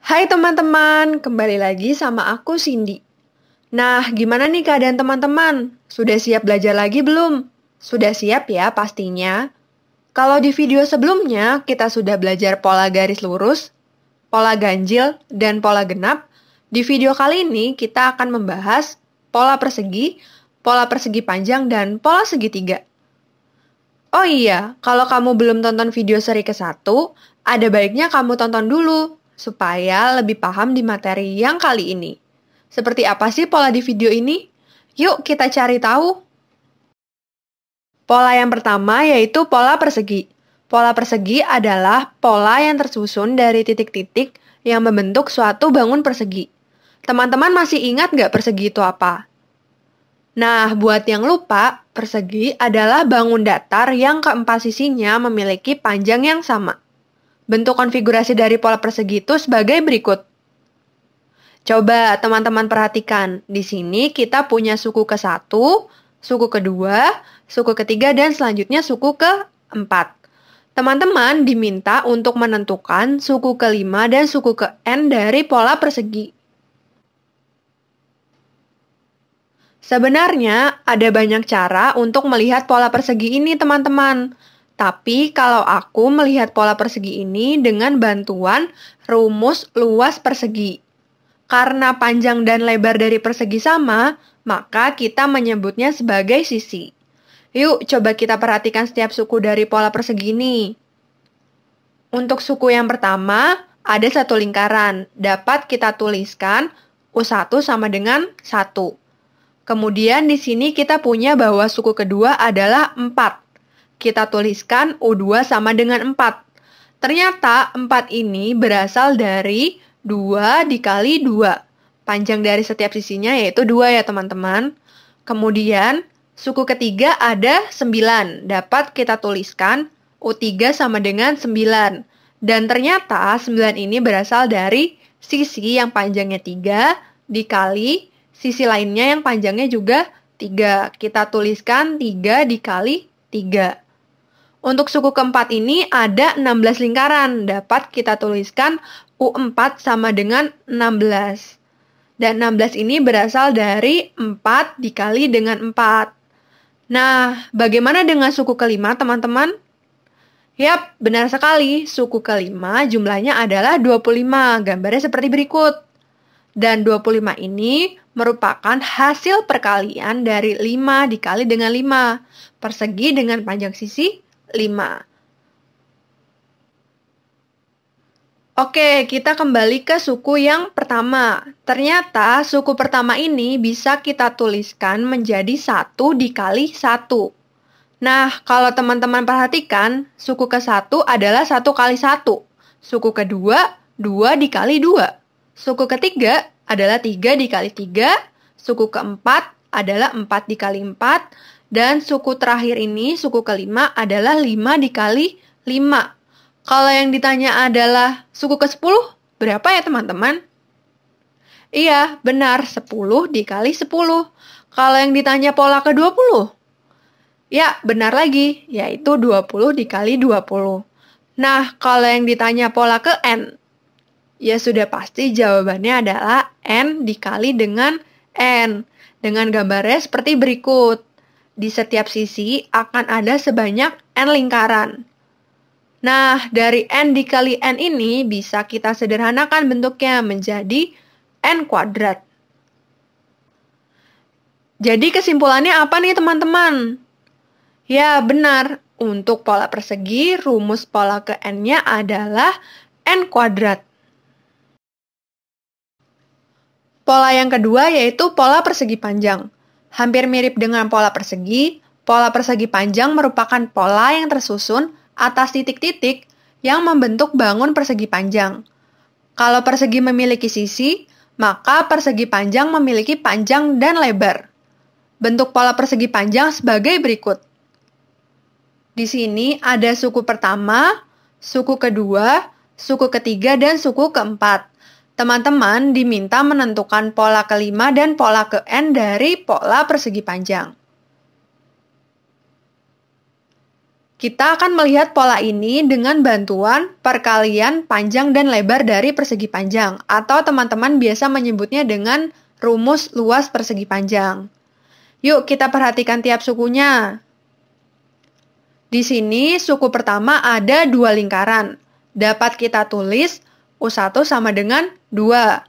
Hai teman-teman, kembali lagi sama aku Cindy. Nah, gimana nih keadaan teman-teman? Sudah siap belajar lagi belum? Sudah siap ya pastinya. Kalau di video sebelumnya kita sudah belajar pola garis lurus, pola ganjil, dan pola genap, di video kali ini kita akan membahas pola persegi panjang, dan pola segitiga. Oh iya, kalau kamu belum tonton video seri ke-1, ada baiknya kamu tonton dulu, supaya lebih paham di materi yang kali ini. Seperti apa sih pola di video ini? Yuk kita cari tahu. Pola yang pertama yaitu pola persegi. Pola persegi adalah pola yang tersusun dari titik-titik yang membentuk suatu bangun persegi. Teman-teman masih ingat nggak persegi itu apa? Nah, buat yang lupa, persegi adalah bangun datar yang keempat sisinya memiliki panjang yang sama. Bentuk konfigurasi dari pola persegi itu sebagai berikut. Coba teman-teman perhatikan, di sini kita punya suku ke-1, suku kedua, suku ketiga, dan selanjutnya suku ke-4. Teman-teman diminta untuk menentukan suku ke-5 dan suku ke-n dari pola persegi. Sebenarnya, ada banyak cara untuk melihat pola persegi ini, teman-teman. Tapi, kalau aku melihat pola persegi ini dengan bantuan rumus luas persegi. Karena panjang dan lebar dari persegi sama, maka kita menyebutnya sebagai sisi. Yuk, coba kita perhatikan setiap suku dari pola persegi ini. Untuk suku yang pertama, ada satu lingkaran. Dapat kita tuliskan U1 sama dengan 1. Kemudian di sini kita punya bahwa suku kedua adalah 4. Kita tuliskan U2 sama dengan 4. Ternyata 4 ini berasal dari 2 dikali 2. Panjang dari setiap sisinya yaitu 2 ya teman-teman. Kemudian suku ketiga ada 9. Dapat kita tuliskan U3 sama dengan 9. Dan ternyata 9 ini berasal dari sisi yang panjangnya 3 dikali sisi lainnya yang panjangnya juga 3. Kita tuliskan 3 dikali 3. Untuk suku keempat ini ada 16 lingkaran. Dapat kita tuliskan U4 sama dengan 16. Dan 16 ini berasal dari 4 dikali dengan 4. Nah, bagaimana dengan suku kelima, teman-teman? Yap, benar sekali. Suku kelima jumlahnya adalah 25. Gambarnya seperti berikut. Dan 25 ini merupakan hasil perkalian dari 5 dikali dengan 5. Persegi dengan panjang sisi 5. Oke, kita kembali ke suku yang pertama. Ternyata suku pertama ini bisa kita tuliskan menjadi 1 dikali 1. Nah, kalau teman-teman perhatikan, suku ke-1 adalah 1 kali 1. Suku kedua, 2 dikali 2. Suku ketiga adalah 3 dikali 3, suku keempat adalah 4 dikali 4, dan suku terakhir ini, suku kelima adalah 5 dikali 5. Kalau yang ditanya adalah suku ke-10, berapa ya teman-teman? Iya, benar, 10 dikali 10. Kalau yang ditanya pola ke-20? Ya, benar lagi, yaitu 20 dikali 20. Nah, kalau yang ditanya pola ke-n? Ya sudah pasti jawabannya adalah N dikali dengan N. Dengan gambarnya seperti berikut. Di setiap sisi akan ada sebanyak N lingkaran. Nah, dari N dikali N ini bisa kita sederhanakan bentuknya menjadi N kuadrat. Jadi kesimpulannya apa nih teman-teman? Ya benar, untuk pola persegi rumus pola ke N-nya adalah N kuadrat. Pola yang kedua yaitu pola persegi panjang. Hampir mirip dengan pola persegi panjang merupakan pola yang tersusun atas titik-titik yang membentuk bangun persegi panjang. Kalau persegi memiliki sisi, maka persegi panjang memiliki panjang dan lebar. Bentuk pola persegi panjang sebagai berikut. Di sini ada suku pertama, suku kedua, suku ketiga, dan suku keempat. Teman-teman diminta menentukan pola kelima dan pola ke-n dari pola persegi panjang. Kita akan melihat pola ini dengan bantuan perkalian panjang dan lebar dari persegi panjang, atau teman-teman biasa menyebutnya dengan rumus luas persegi panjang. Yuk kita perhatikan tiap sukunya. Di sini suku pertama ada 2 lingkaran. Dapat kita tulis U1 sama dengan 2.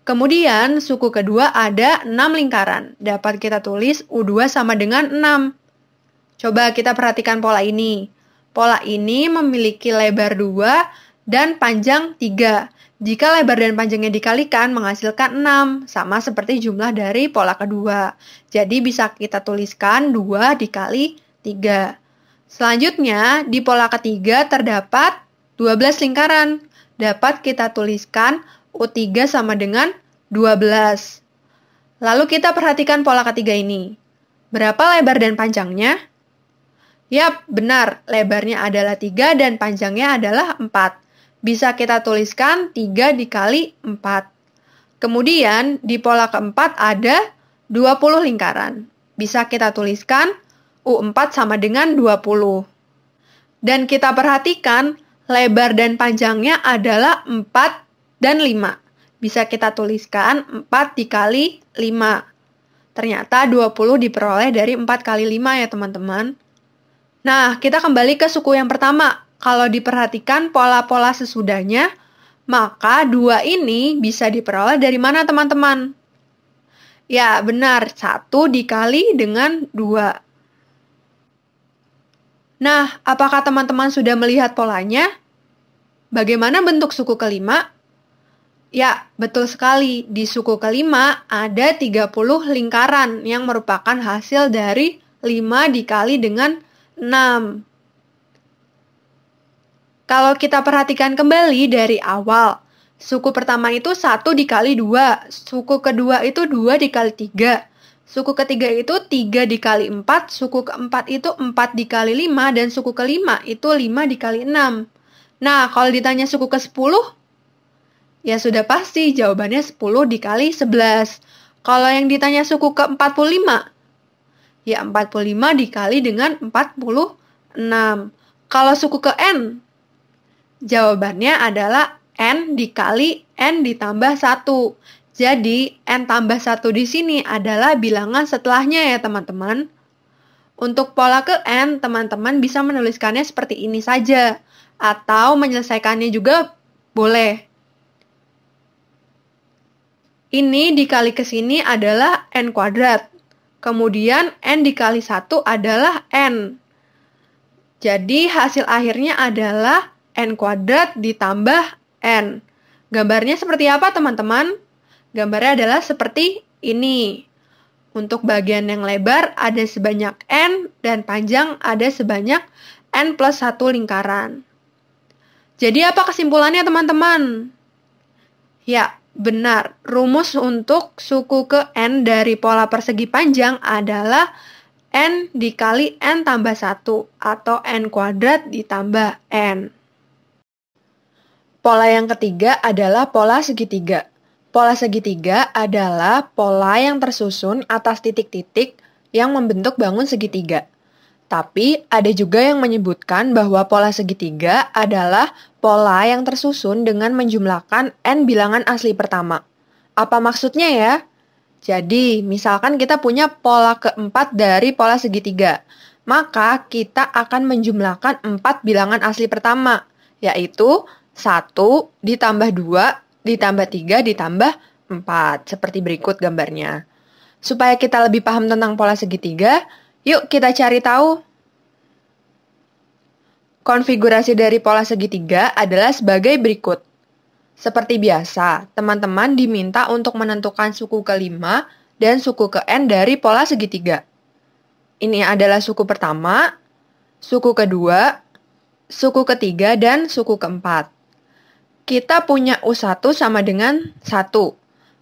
Kemudian suku kedua ada 6 lingkaran. Dapat kita tulis U2 sama dengan 6. Coba kita perhatikan pola ini. Pola ini memiliki lebar 2 dan panjang 3. Jika lebar dan panjangnya dikalikan menghasilkan 6, sama seperti jumlah dari pola kedua. Jadi bisa kita tuliskan 2 dikali 3. Selanjutnya, di pola ketiga terdapat 12 lingkaran. Dapat kita tuliskan U3 sama dengan 12. Lalu kita perhatikan pola ketiga ini. Berapa lebar dan panjangnya? Yap, benar. Lebarnya adalah 3 dan panjangnya adalah 4. Bisa kita tuliskan 3 dikali 4. Kemudian, di pola keempat ada 20 lingkaran. Bisa kita tuliskan U4 sama dengan 20. Dan kita perhatikan, lebar dan panjangnya adalah 4 dan 5. Bisa kita tuliskan 4 dikali 5. Ternyata 20 diperoleh dari 4 kali 5 ya teman-teman. Nah, kita kembali ke suku yang pertama. Kalau diperhatikan pola-pola sesudahnya, maka 2 ini bisa diperoleh dari mana teman-teman? Ya, benar. 1 dikali dengan 2. Nah, apakah teman-teman sudah melihat polanya? Bagaimana bentuk suku kelima? Ya, betul sekali. Di suku kelima ada 30 lingkaran yang merupakan hasil dari 5 dikali dengan 6. Kalau kita perhatikan kembali dari awal, suku pertama itu 1 dikali 2, suku kedua itu 2 dikali 3. Suku ketiga itu 3 dikali 4, suku keempat itu 4 dikali 5, dan suku kelima itu 5 dikali 6. Nah, kalau ditanya suku ke-10, ya sudah pasti jawabannya 10 dikali 11. Kalau yang ditanya suku ke-45, ya 45 dikali dengan 46. Kalau suku ke N, jawabannya adalah N dikali N ditambah 1. Jadi, N tambah 1 di sini adalah bilangan setelahnya ya teman-teman. Untuk pola ke N, teman-teman bisa menuliskannya seperti ini saja. Atau menyelesaikannya juga boleh. Ini dikali ke sini adalah N kuadrat. Kemudian, N dikali 1 adalah N. Jadi, hasil akhirnya adalah N kuadrat ditambah N. Gambarnya seperti apa teman-teman? Gambarnya adalah seperti ini. Untuk bagian yang lebar ada sebanyak N dan panjang ada sebanyak N plus 1 lingkaran. Jadi apa kesimpulannya teman-teman? Ya, benar. Rumus untuk suku ke N dari pola persegi panjang adalah N dikali N tambah 1 atau N kuadrat ditambah N. Pola yang ketiga adalah pola segitiga. Pola segitiga adalah pola yang tersusun atas titik-titik yang membentuk bangun segitiga. Tapi ada juga yang menyebutkan bahwa pola segitiga adalah pola yang tersusun dengan menjumlahkan n bilangan asli pertama. Apa maksudnya ya? Jadi, misalkan kita punya pola keempat dari pola segitiga, maka kita akan menjumlahkan 4 bilangan asli pertama, yaitu 1 ditambah 2 ditambah 3 ditambah 4, seperti berikut gambarnya. Supaya kita lebih paham tentang pola segitiga, yuk kita cari tahu. Konfigurasi dari pola segitiga adalah sebagai berikut. Seperti biasa, teman-teman diminta untuk menentukan suku ke-5 dan suku ke N dari pola segitiga. Ini adalah suku pertama, suku kedua, suku ketiga, dan suku keempat. Kita punya U1 sama dengan 1.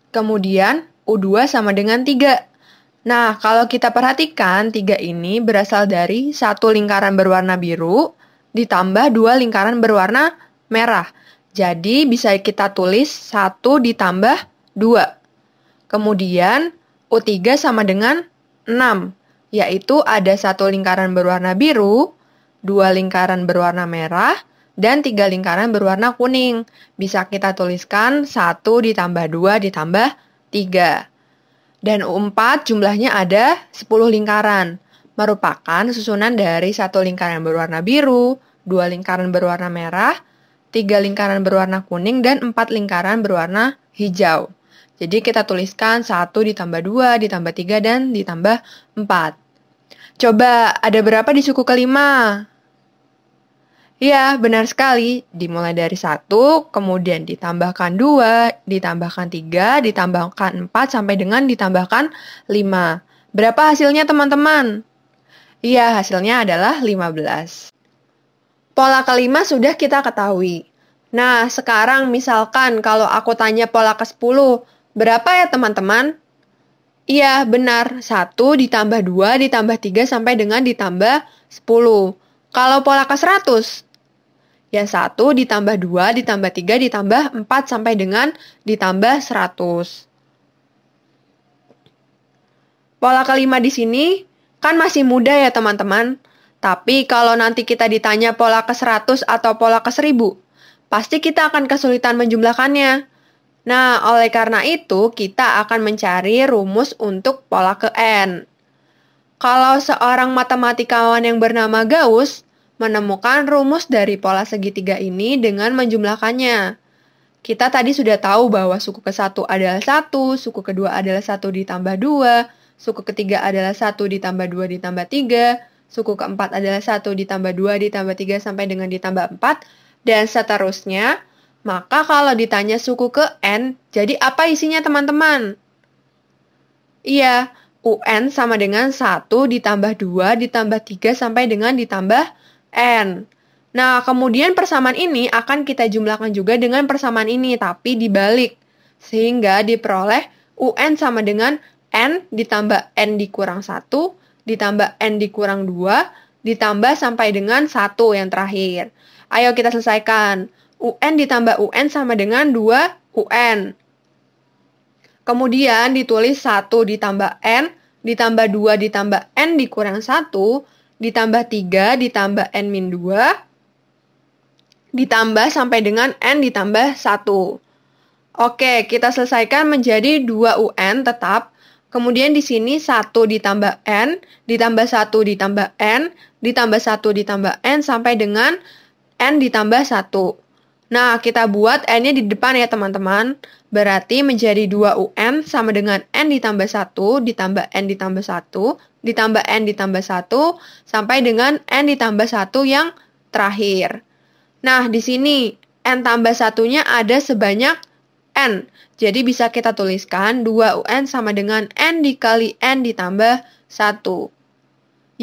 Kemudian U2 sama dengan 3. Nah, kalau kita perhatikan 3 ini berasal dari 1 lingkaran berwarna biru ditambah 2 lingkaran berwarna merah. Jadi bisa kita tulis 1 ditambah 2. Kemudian U3 sama dengan 6, yaitu ada 1 lingkaran berwarna biru 2 lingkaran berwarna merah, dan 3 lingkaran berwarna kuning. Bisa kita tuliskan 1 ditambah 2 ditambah 3. Dan U4 jumlahnya ada 10 lingkaran, merupakan susunan dari 1 lingkaran berwarna biru, 2 lingkaran berwarna merah, 3 lingkaran berwarna kuning, dan 4 lingkaran berwarna hijau. Jadi kita tuliskan 1 ditambah 2 ditambah 3 dan ditambah 4. Coba, ada berapa di suku kelima? Ya, benar sekali. Dimulai dari 1, kemudian ditambahkan 2, ditambahkan 3, ditambahkan 4, sampai dengan ditambahkan 5. Berapa hasilnya, teman-teman? Iya, hasilnya adalah 15. Pola kelima sudah kita ketahui. Nah, sekarang misalkan kalau aku tanya pola ke-10, berapa ya, teman-teman? Iya, benar. 1 ditambah 2 ditambah 3 sampai dengan ditambah 10. Kalau pola ke-100, ya 1 ditambah 2 ditambah 3 ditambah 4 sampai dengan ditambah 100. Pola kelima di sini kan masih mudah ya, teman-teman. Tapi kalau nanti kita ditanya pola ke-100 atau pola ke-1000, pasti kita akan kesulitan menjumlahkannya. Nah, oleh karena itu, kita akan mencari rumus untuk pola ke N. Kalau seorang matematikawan yang bernama Gauss menemukan rumus dari pola segitiga ini dengan menjumlahkannya. Kita tadi sudah tahu bahwa suku ke-1 adalah 1, suku kedua adalah 1 ditambah 2, suku ketiga adalah 1 ditambah 2 ditambah 3, suku keempat adalah 1 ditambah 2 ditambah 3 sampai dengan ditambah 4, dan seterusnya. Maka kalau ditanya suku ke N, jadi apa isinya, teman-teman? Iya, UN sama dengan 1 ditambah 2 ditambah 3 sampai dengan ditambah N. Nah, kemudian persamaan ini akan kita jumlahkan juga dengan persamaan ini, tapi dibalik. Sehingga diperoleh UN sama dengan N ditambah N dikurang 1, ditambah N dikurang 2, ditambah sampai dengan 1 yang terakhir. Ayo kita selesaikan. UN ditambah UN sama dengan 2 UN. Kemudian ditulis 1 ditambah N, ditambah 2 ditambah N dikurang 1, ditambah 3 ditambah N min 2, ditambah sampai dengan N ditambah 1. Oke, kita selesaikan menjadi 2 UN tetap. Kemudian di sini 1 ditambah N, ditambah 1 ditambah N, ditambah 1 ditambah N sampai dengan N ditambah 1. Nah, kita buat N-nya di depan ya, teman-teman. Berarti menjadi 2 UN sama dengan N ditambah 1, ditambah N ditambah 1, ditambah N ditambah 1, sampai dengan N ditambah 1 yang terakhir. Nah, di sini N tambah 1-nya ada sebanyak N. Jadi bisa kita tuliskan 2 UN sama dengan N dikali N ditambah 1.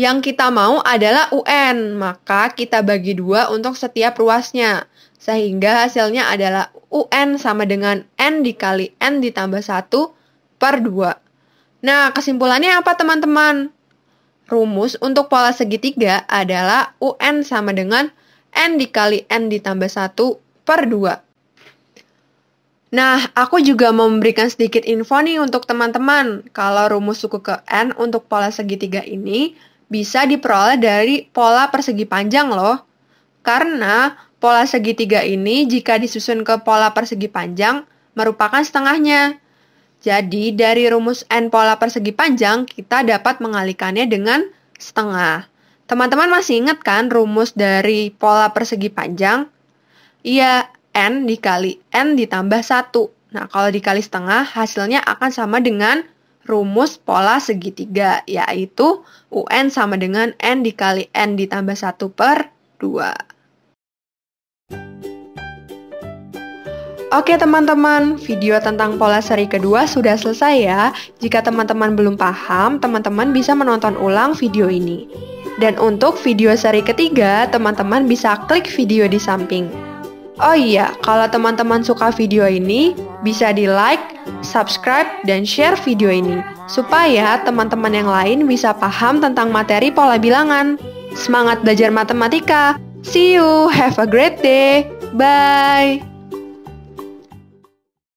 Yang kita mau adalah UN, maka kita bagi 2 untuk setiap ruasnya. Sehingga hasilnya adalah UN sama dengan N dikali N ditambah 1 per 2. Nah, kesimpulannya apa, teman-teman? Rumus untuk pola segitiga adalah UN sama dengan N dikali N ditambah 1 per 2. Nah, aku juga mau memberikan sedikit info nih untuk teman-teman. Kalau rumus suku ke N untuk pola segitiga ini bisa diperoleh dari pola persegi panjang loh. Karena pola segitiga ini jika disusun ke pola persegi panjang merupakan setengahnya. Jadi dari rumus N pola persegi panjang kita dapat mengalihkannya dengan setengah. Teman-teman masih ingat kan rumus dari pola persegi panjang? Iya, N dikali N ditambah 1. Nah, kalau dikali setengah hasilnya akan sama dengan rumus pola segitiga, yaitu UN sama dengan N dikali N ditambah 1 per 2. Oke teman-teman, video tentang pola seri kedua sudah selesai ya. Jika teman-teman belum paham, teman-teman bisa menonton ulang video ini. Dan untuk video seri ketiga, teman-teman bisa klik video di samping. Oh iya, kalau teman-teman suka video ini, bisa di like, subscribe, dan share video ini. Supaya teman-teman yang lain bisa paham tentang materi pola bilangan. Semangat belajar matematika! See you, have a great day, bye!